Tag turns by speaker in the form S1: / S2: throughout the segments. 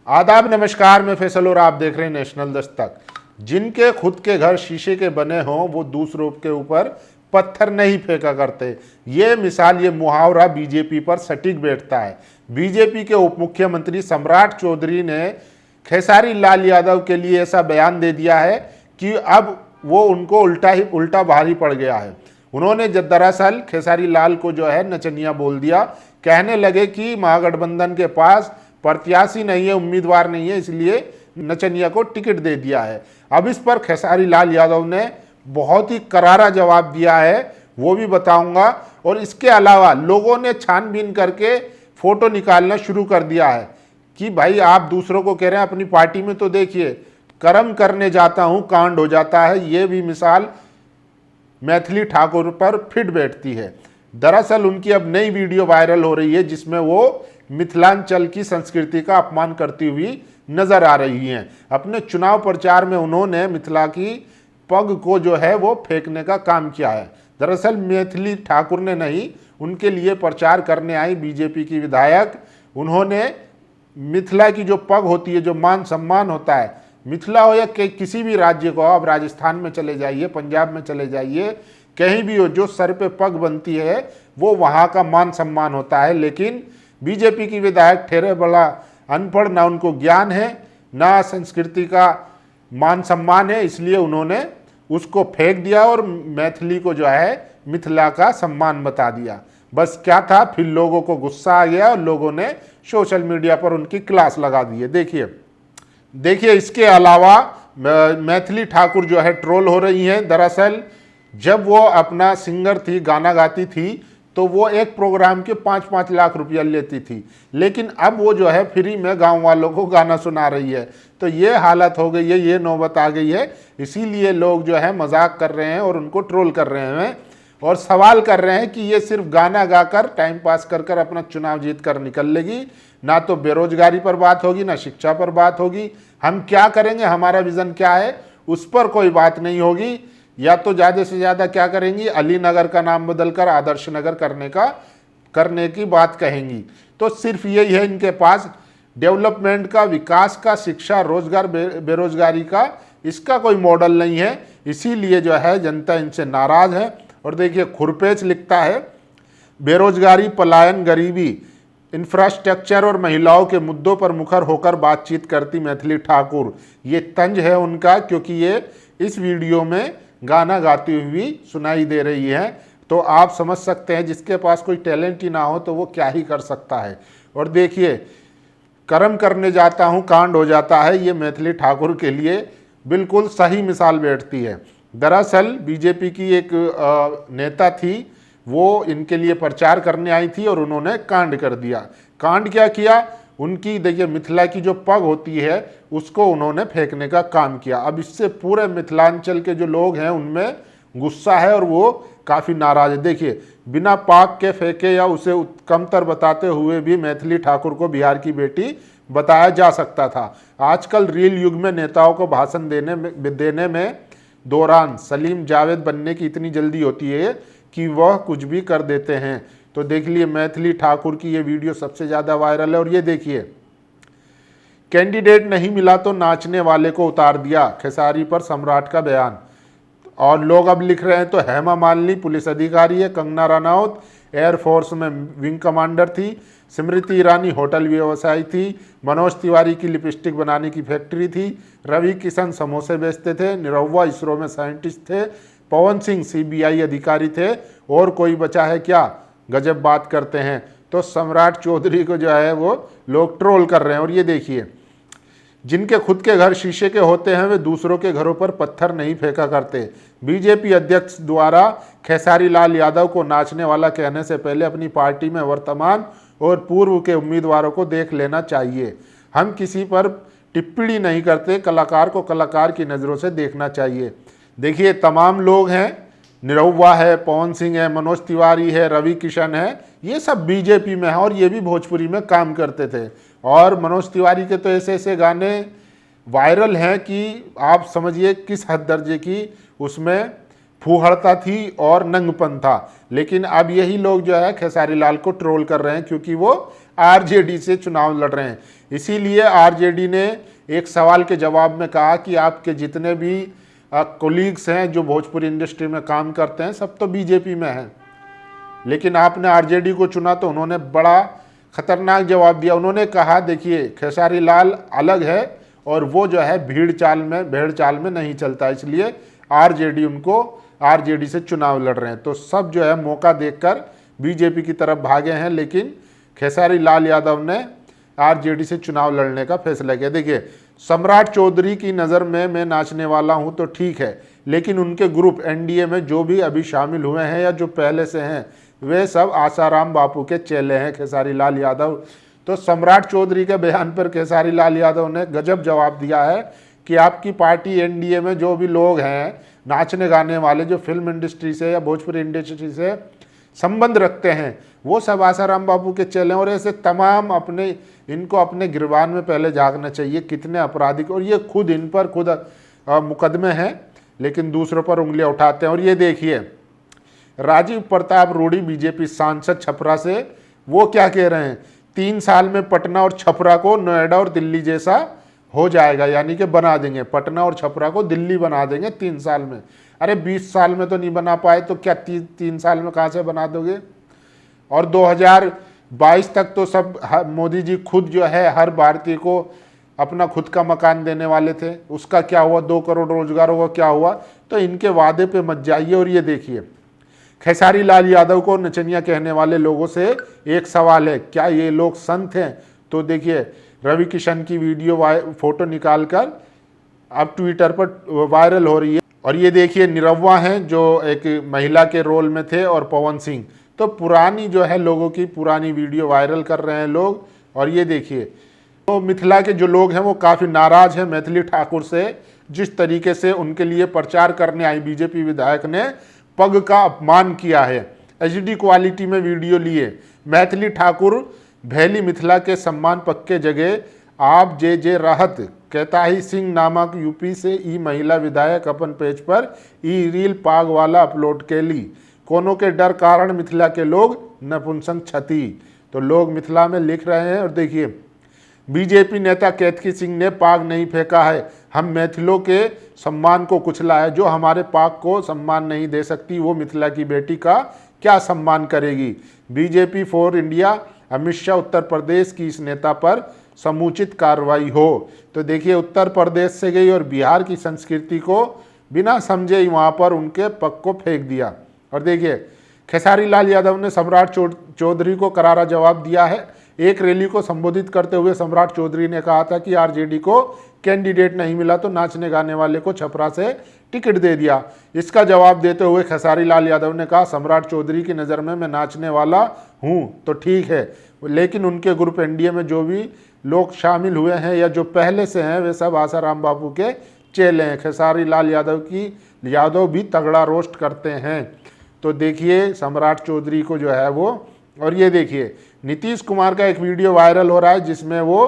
S1: आदाब नमस्कार, मैं फैसल और आप देख रहे हैं नेशनल दस्तक। जिनके खुद के घर शीशे के बने हों वो दूसरों के ऊपर पत्थर नहीं फेंका करते। ये मिसाल, ये मुहावरा बीजेपी पर सटीक बैठता है। बीजेपी के उप मुख्यमंत्री सम्राट चौधरी ने खेसारी लाल यादव के लिए ऐसा बयान दे दिया है कि अब वो उनको उल्टा भारी पड़ गया है। उन्होंने दरअसल खेसारी लाल को जो है नचनिया बोल दिया। कहने लगे कि महागठबंधन के पास प्रत्याशी नहीं है, उम्मीदवार नहीं है, इसलिए नचनिया को टिकट दे दिया है। अब इस पर खेसारी लाल यादव ने बहुत ही करारा जवाब दिया है, वो भी बताऊंगा। और इसके अलावा लोगों ने छानबीन करके फोटो निकालना शुरू कर दिया है कि भाई आप दूसरों को कह रहे हैं, अपनी पार्टी में तो देखिए, कर्म करने जाता हूं कांड हो जाता है। ये भी मिसाल मैथिली ठाकुर पर फिट बैठती है। दरअसल उनकी अब नई वीडियो वायरल हो रही है जिसमें वो मिथिलांचल की संस्कृति का अपमान करती हुई नजर आ रही हैं। अपने चुनाव प्रचार में उन्होंने मिथिला की पग को जो है वो फेंकने का काम किया है। दरअसल मैथिली ठाकुर ने नहीं, उनके लिए प्रचार करने आई बीजेपी की विधायक, उन्होंने मिथिला की जो पग होती है, जो मान सम्मान होता है, मिथिला हो या किसी भी राज्य को, आप राजस्थान में चले जाइए, पंजाब में चले जाइए, कहीं भी हो, जो सर पे पग बनती है वो वहाँ का मान सम्मान होता है। लेकिन बीजेपी की विधायक ठहरे बड़ा अनपढ़, ना उनको ज्ञान है ना संस्कृति का मान सम्मान है, इसलिए उन्होंने उसको फेंक दिया और मैथिली को जो है मिथिला का सम्मान बता दिया। बस क्या था, फिर लोगों को गुस्सा आ गया और लोगों ने सोशल मीडिया पर उनकी क्लास लगा दी है। देखिए इसके अलावा मैथिली ठाकुर जो है ट्रोल हो रही हैं। दरअसल जब वो अपना सिंगर थी, गाना गाती थी, तो वो एक प्रोग्राम के 5-5 लाख रुपया लेती थी, लेकिन अब वो जो है फ्री में गांव वालों को गाना सुना रही है। तो ये हालत हो गई है, ये नौबत आ गई है। इसीलिए लोग जो है मजाक कर रहे हैं और उनको ट्रोल कर रहे हैं और सवाल कर रहे हैं कि ये सिर्फ गाना गाकर टाइम पास कर अपना चुनाव जीत कर निकल लेगी, ना तो बेरोजगारी पर बात होगी, ना शिक्षा पर बात होगी। हम क्या करेंगे, हमारा विजन क्या है, उस पर कोई बात नहीं होगी। या तो ज़्यादा से ज़्यादा क्या करेंगी, अली नगर का नाम बदलकर आदर्श नगर करने की बात कहेंगी। तो सिर्फ यही है इनके पास, डेवलपमेंट का, विकास का, शिक्षा, रोजगार, बेरोजगारी का, इसका कोई मॉडल नहीं है। इसीलिए जो है जनता इनसे नाराज है। और देखिए खुरपेच लिखता है, बेरोजगारी, पलायन, गरीबी, इंफ्रास्ट्रक्चर और महिलाओं के मुद्दों पर मुखर होकर बातचीत करती मैथिली ठाकुर। ये तंज है उनका, क्योंकि ये इस वीडियो में गाना गाती हुई सुनाई दे रही है। तो आप समझ सकते हैं जिसके पास कोई टैलेंट ही ना हो तो वो क्या ही कर सकता है। और देखिए, कर्म करने जाता हूँ कांड हो जाता है, ये मैथिली ठाकुर के लिए बिल्कुल सही मिसाल बैठती है। दरअसल बीजेपी की एक नेता थी, वो इनके लिए प्रचार करने आई थी और उन्होंने कांड कर दिया। कांड क्या किया, उनकी देखिए मिथिला की जो पग होती है उसको उन्होंने फेंकने का काम किया। अब इससे पूरे मिथिलांचल के जो लोग हैं उनमें गुस्सा है और वो काफ़ी नाराज है। देखिए बिना पाक के फेंके या उसे कमतर बताते हुए भी मैथिली ठाकुर को बिहार की बेटी बताया जा सकता था। आजकल रील युग में नेताओं को भाषण देने में दौरान सलीम जावेद बनने की इतनी जल्दी होती है कि वह कुछ भी कर देते हैं। तो देख लिए मैथिली ठाकुर की ये वीडियो सबसे ज़्यादा वायरल है। और ये देखिए, कैंडिडेट नहीं मिला तो नाचने वाले को उतार दिया, खेसारी पर सम्राट का बयान। और लोग अब लिख रहे हैं तो हेमा मालिनी पुलिस अधिकारी है, कंगना रनौत एयरफोर्स में विंग कमांडर थी, स्मृति ईरानी होटल व्यवसायी थी, मनोज तिवारी की लिपस्टिक बनाने की फैक्ट्री थी, रवि किशन समोसे बेचते थे, निरहुआ इसरो में साइंटिस्ट थे, पवन सिंह सीबीआई अधिकारी थे, और कोई बचा है क्या, गजब बात करते हैं। तो सम्राट चौधरी को जो है वो लोग ट्रोल कर रहे हैं। और ये देखिए, जिनके खुद के घर शीशे के होते हैं वे दूसरों के घरों पर पत्थर नहीं फेंका करते। बीजेपी अध्यक्ष द्वारा खेसारी लाल यादव को नाचने वाला कहने से पहले अपनी पार्टी में वर्तमान और पूर्व के उम्मीदवारों को देख लेना चाहिए। हम किसी पर टिप्पणी नहीं करते, कलाकार को कलाकार की नज़रों से देखना चाहिए। देखिए तमाम लोग हैं, निरहुआ है, पवन सिंह है, मनोज तिवारी है, रवि किशन है, ये सब बीजेपी में है और ये भी भोजपुरी में काम करते थे। और मनोज तिवारी के तो ऐसे ऐसे गाने वायरल हैं कि आप समझिए किस हद दर्जे की उसमें फूहड़ता थी और नंगपन था। लेकिन अब यही लोग जो है खेसारी लाल को ट्रोल कर रहे हैं क्योंकि वो आरजेडी से चुनाव लड़ रहे हैं। इसीलिए आरजेडी ने एक सवाल के जवाब में कहा कि आपके जितने भी कोलीग्स हैं जो भोजपुरी इंडस्ट्री में काम करते हैं सब तो बीजेपी में हैं, लेकिन आपने आरजेडी को चुना। तो उन्होंने बड़ा खतरनाक जवाब दिया। उन्होंने कहा देखिए खेसारी लाल अलग है और वो जो है भेड़ चाल में नहीं चलता, इसलिए आरजेडी से चुनाव लड़ रहे हैं। तो सब जो है मौका देखकर बीजेपी की तरफ भागे हैं, लेकिन खेसारी लाल यादव ने आरजेडी से चुनाव लड़ने का फैसला किया। देखिए सम्राट चौधरी की नज़र में मैं नाचने वाला हूं तो ठीक है, लेकिन उनके ग्रुप एनडीए में जो भी अभी शामिल हुए हैं या जो पहले से हैं वे सब आसाराम बापू के चेले हैं, खेसारी लाल यादव। तो सम्राट चौधरी के बयान पर खेसारी लाल यादव ने गजब जवाब दिया है कि आपकी पार्टी एनडीए में जो भी लोग हैं नाचने गाने वाले जो फिल्म इंडस्ट्री से या भोजपुरी इंडस्ट्री से संबंध रखते हैं वो सब आसाराम बापू के चले, और ऐसे तमाम इनको अपने गिरबान में पहले झांकना चाहिए कितने आपराधिक, और ये खुद इन पर खुद मुकदमे हैं लेकिन दूसरों पर उंगलियां उठाते हैं। और ये देखिए राजीव प्रताप रूडी बीजेपी सांसद छपरा से, वो क्या कह रहे हैं 3 साल में पटना और छपरा को नोएडा और दिल्ली जैसा हो जाएगा, यानी कि बना देंगे पटना और छपरा को दिल्ली बना देंगे 3 साल में। अरे 20 साल में तो नहीं बना पाए तो क्या 3 साल में कहाँ से बना दोगे। और 2022 तक तो सब मोदी जी खुद जो है हर भारतीय को अपना खुद का मकान देने वाले थे, उसका क्या हुआ, 2 करोड़ रोजगारों का क्या हुआ। तो इनके वादे पे मत जाइए। और ये देखिए खेसारी लाल यादव को नचनिया कहने वाले लोगों से एक सवाल है, क्या ये लोग संत हैं। तो देखिए रवि किशन की वीडियो फोटो निकालकर अब ट्विटर पर वायरल हो रही है। और ये देखिए निरहुआ हैं जो एक महिला के रोल में थे, और पवन सिंह। तो पुरानी जो है लोगों की पुरानी वीडियो वायरल कर रहे हैं लोग। और ये देखिए तो मिथिला के जो लोग हैं वो काफ़ी नाराज़ हैं मैथिली ठाकुर से, जिस तरीके से उनके लिए प्रचार करने आई बीजेपी विधायक ने पग का अपमान किया है। एचडी क्वालिटी में वीडियो लिए मैथिली ठाकुर भैली मिथिला के सम्मान पक्के जगह आप जे राहत कहता ही सिंह नामक यूपी से ई महिला विधायक अपन पेज पर ई रील पाग वाला अपलोड के ली कोनो के डर कारण मिथिला के लोग नपुंसक क्षति। तो लोग मिथिला में लिख रहे हैं। और देखिए बीजेपी नेता केतकी सिंह ने पाग नहीं फेंका है, हम मैथिलों के सम्मान को कुचला है। जो हमारे पाक को सम्मान नहीं दे सकती वो मिथिला की बेटी का क्या सम्मान करेगी। BJP for India Amit Shah Uttar Pradesh की इस नेता पर समुचित कार्रवाई हो। तो देखिए उत्तर प्रदेश से गई और बिहार की संस्कृति को बिना समझे ही वहाँ पर उनके पग को फेंक दिया। और देखिए खेसारी लाल यादव ने सम्राट चौधरी को करारा जवाब दिया है। एक रैली को संबोधित करते हुए सम्राट चौधरी ने कहा था कि आरजेडी को कैंडिडेट नहीं मिला तो नाचने गाने वाले को छपरा से टिकट दे दिया। इसका जवाब देते हुए खेसारी लाल यादव ने कहा सम्राट चौधरी की नज़र में मैं नाचने वाला हूं तो ठीक है, लेकिन उनके ग्रुप एनडीए में जो भी लोग शामिल हुए हैं या जो पहले से हैं वे सब आसाराम बापू के चेले हैं। खेसारी लाल यादव भी तगड़ा रोस्ट करते हैं। तो देखिए सम्राट चौधरी को जो है वो। और ये देखिए नीतीश कुमार का एक वीडियो वायरल हो रहा है जिसमें वो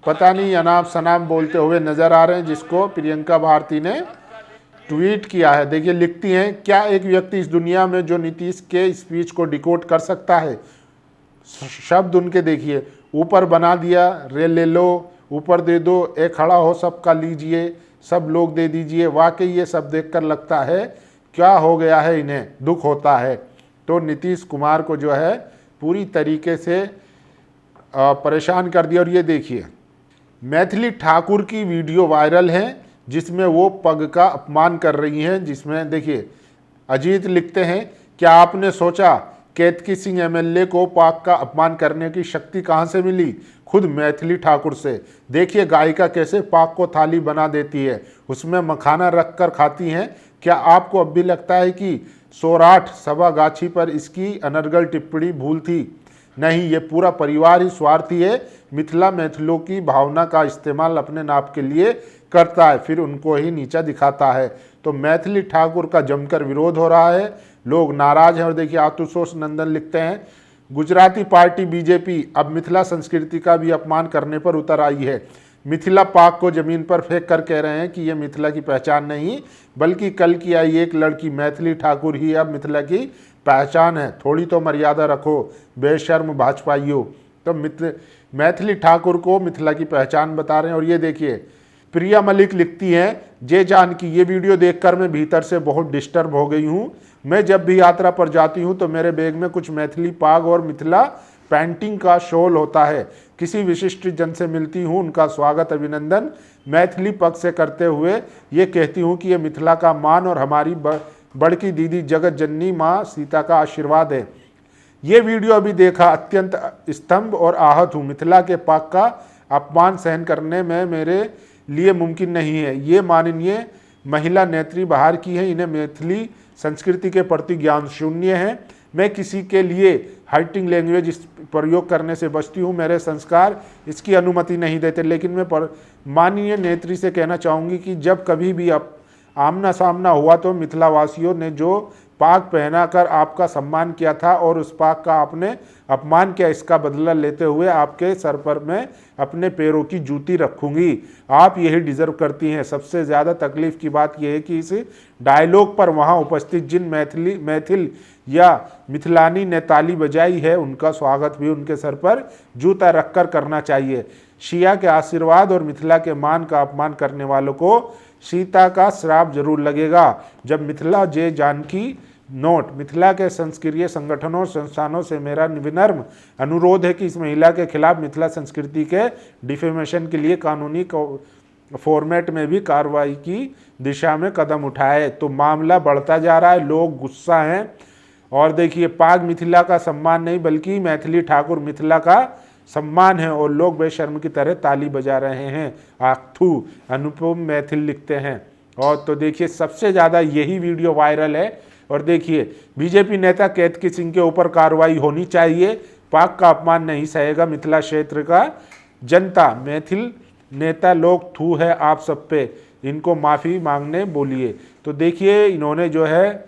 S1: पता नहीं अनाप शनाप बोलते हुए नजर आ रहे हैं, जिसको प्रियंका भारती ने ट्वीट किया है। देखिए लिखती हैं, क्या एक व्यक्ति इस दुनिया में जो नीतीश के स्पीच को डिकोड कर सकता है। शब्द उनके देखिए, ऊपर बना दिया रे ले लो, ऊपर दे दो, एक खड़ा हो सबका लीजिए, सब लोग दे दीजिए। वाकई ये सब देखकर लगता है क्या हो गया है, इन्हें दुख होता है। तो नीतीश कुमार को जो है पूरी तरीके से परेशान कर दिया। और ये देखिए मैथिली ठाकुर की वीडियो वायरल है जिसमें वो पग का अपमान कर रही हैं, जिसमें देखिए अजीत लिखते हैं, क्या आपने सोचा केतकी सिंह एमएलए को पाक का अपमान करने की शक्ति कहां से मिली? खुद मैथिली ठाकुर से। देखिए गायिका कैसे पाक को थाली बना देती है, उसमें मखाना रख कर खाती हैं। क्या आपको अब भी लगता है कि सौराठ सभा गाछी पर इसकी अनर्गल टिप्पणी भूल थी? नहीं, ये पूरा परिवार ही स्वार्थी है। मैथिलों की भावना का इस्तेमाल अपने नाप के लिए करता है, फिर उनको ही नीचा दिखाता है। तो मैथिली ठाकुर का जमकर विरोध हो रहा है, लोग नाराज हैं। और देखिए आशुतोष नंदन लिखते हैं, गुजराती पार्टी बीजेपी अब मिथिला संस्कृति का भी अपमान करने पर उतर आई है। मिथिला पाक को जमीन पर फेंक कर कह रहे हैं कि ये मिथिला की पहचान नहीं बल्कि कल की आई एक लड़की मैथिली ठाकुर ही अब मिथिला की पहचान है। थोड़ी तो मर्यादा रखो बेशर्म भाजपाइयों। तो मैथिली ठाकुर को मिथिला की पहचान बता रहे हैं। और ये देखिए प्रिया मलिक लिखती हैं, जे जान की ये वीडियो देखकर मैं भीतर से बहुत डिस्टर्ब हो गई हूँ। मैं जब भी यात्रा पर जाती हूँ तो मेरे बैग में कुछ मैथिली पाग और मिथिला पेंटिंग का शॉल होता है। किसी विशिष्ट जन से मिलती हूँ, उनका स्वागत अभिनंदन मैथिली पग से करते हुए ये कहती हूँ कि ये मिथिला का मान और हमारी बड़की दीदी जगत जननी माँ सीता का आशीर्वाद है। ये वीडियो अभी देखा, अत्यंत स्तंभ और आहत हूँ। मिथिला के पाक का अपमान सहन करने में मेरे लिए मुमकिन नहीं है। ये माननीय महिला नेत्री बाहर की है, इन्हें मैथिली संस्कृति के प्रति ज्ञान शून्य है। मैं किसी के लिए हर्टिंग लैंग्वेज प्रयोग करने से बचती हूँ, मेरे संस्कार इसकी अनुमति नहीं देते। लेकिन मैं माननीय नेत्री से कहना चाहूँगी कि जब कभी भी आमना सामना हुआ तो मिथिलावासियों ने जो पाग पहनाकर आपका सम्मान किया था और उस पाग का आपने अपमान किया, इसका बदला लेते हुए आपके सर पर मैं अपने पैरों की जूती रखूंगी। आप यही डिजर्व करती हैं। सबसे ज़्यादा तकलीफ की बात यह है कि इस डायलॉग पर वहां उपस्थित जिन मैथिल या मिथिलानी ने ताली बजाई है, उनका स्वागत भी उनके सर पर जूता रखकर करना चाहिए। शिया के आशीर्वाद और मिथिला के मान का अपमान करने वालों को सीता का श्राप जरूर लगेगा। जब मिथिला जे जानकी नोट, मिथिला के संस्कृतीय संगठनों और संस्थानों से मेरा विनम्र अनुरोध है कि इस महिला के खिलाफ मिथिला संस्कृति के डिफेमेशन के लिए कानूनी फॉर्मेट में भी कार्रवाई की दिशा में कदम उठाए। तो मामला बढ़ता जा रहा है, लोग गुस्सा हैं। और देखिए पाग मिथिला का सम्मान नहीं बल्कि मैथिली ठाकुर मिथिला का सम्मान है और लोग बेशर्म की तरह ताली बजा रहे हैं। आखथू अनुपम मैथिल लिखते हैं। और तो देखिए सबसे ज़्यादा यही वीडियो वायरल है। और देखिए बीजेपी नेता केतकी सिंह के ऊपर कार्रवाई होनी चाहिए, पाक का अपमान नहीं सहेगा मिथिला क्षेत्र का जनता। मैथिल नेता लोग थू है आप सब पे, इनको माफ़ी मांगने बोलिए। तो देखिए इन्होंने जो है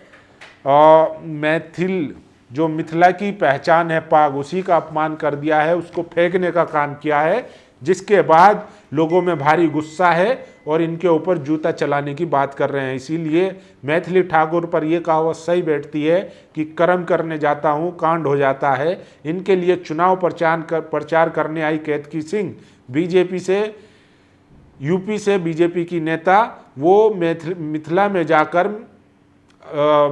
S1: मैथिल जो मिथिला की पहचान है पाग, उसी का अपमान कर दिया है, उसको फेंकने का काम किया है, जिसके बाद लोगों में भारी गुस्सा है और इनके ऊपर जूता चलाने की बात कर रहे हैं। इसीलिए मैथिली ठाकुर पर यह कहावत सही बैठती है कि कर्म करने जाता हूं कांड हो जाता है। इनके लिए चुनाव प्रचार करने आई केतकी सिंह बीजेपी से, यूपी से बीजेपी की नेता, वो मिथिला में जाकर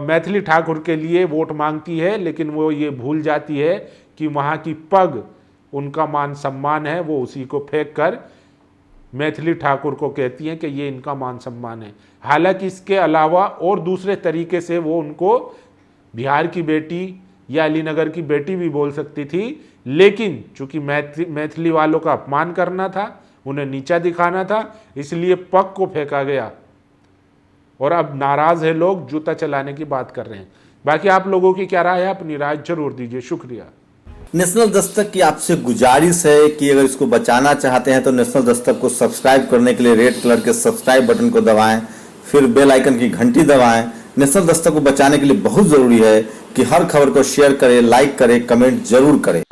S1: मैथिली ठाकुर के लिए वोट मांगती है, लेकिन वो ये भूल जाती है कि वहाँ की पग उनका मान सम्मान है। वो उसी को फेंक कर मैथिली ठाकुर को कहती हैं कि ये इनका मान सम्मान है। हालांकि इसके अलावा और दूसरे तरीके से वो उनको बिहार की बेटी या अलीनगर की बेटी भी बोल सकती थी, लेकिन चूंकि मैथिली वालों का अपमान करना था, उन्हें नीचा दिखाना था, इसलिए पग को फेंका गया। और अब नाराज है लोग, जूता चलाने की बात कर रहे हैं। बाकी आप लोगों की क्या राय है, अपनी राय जरूर दीजिए। शुक्रिया।
S2: नेशनल दस्तक की आपसे गुजारिश है कि अगर इसको बचाना चाहते हैं तो नेशनल दस्तक को सब्सक्राइब करने के लिए रेड कलर के सब्सक्राइब बटन को दबाएं, फिर बेल आइकन की घंटी दबाएं। नेशनल दस्तक को बचाने के लिए बहुत जरूरी है कि हर खबर को शेयर करें, लाइक करें, कमेंट जरूर करें।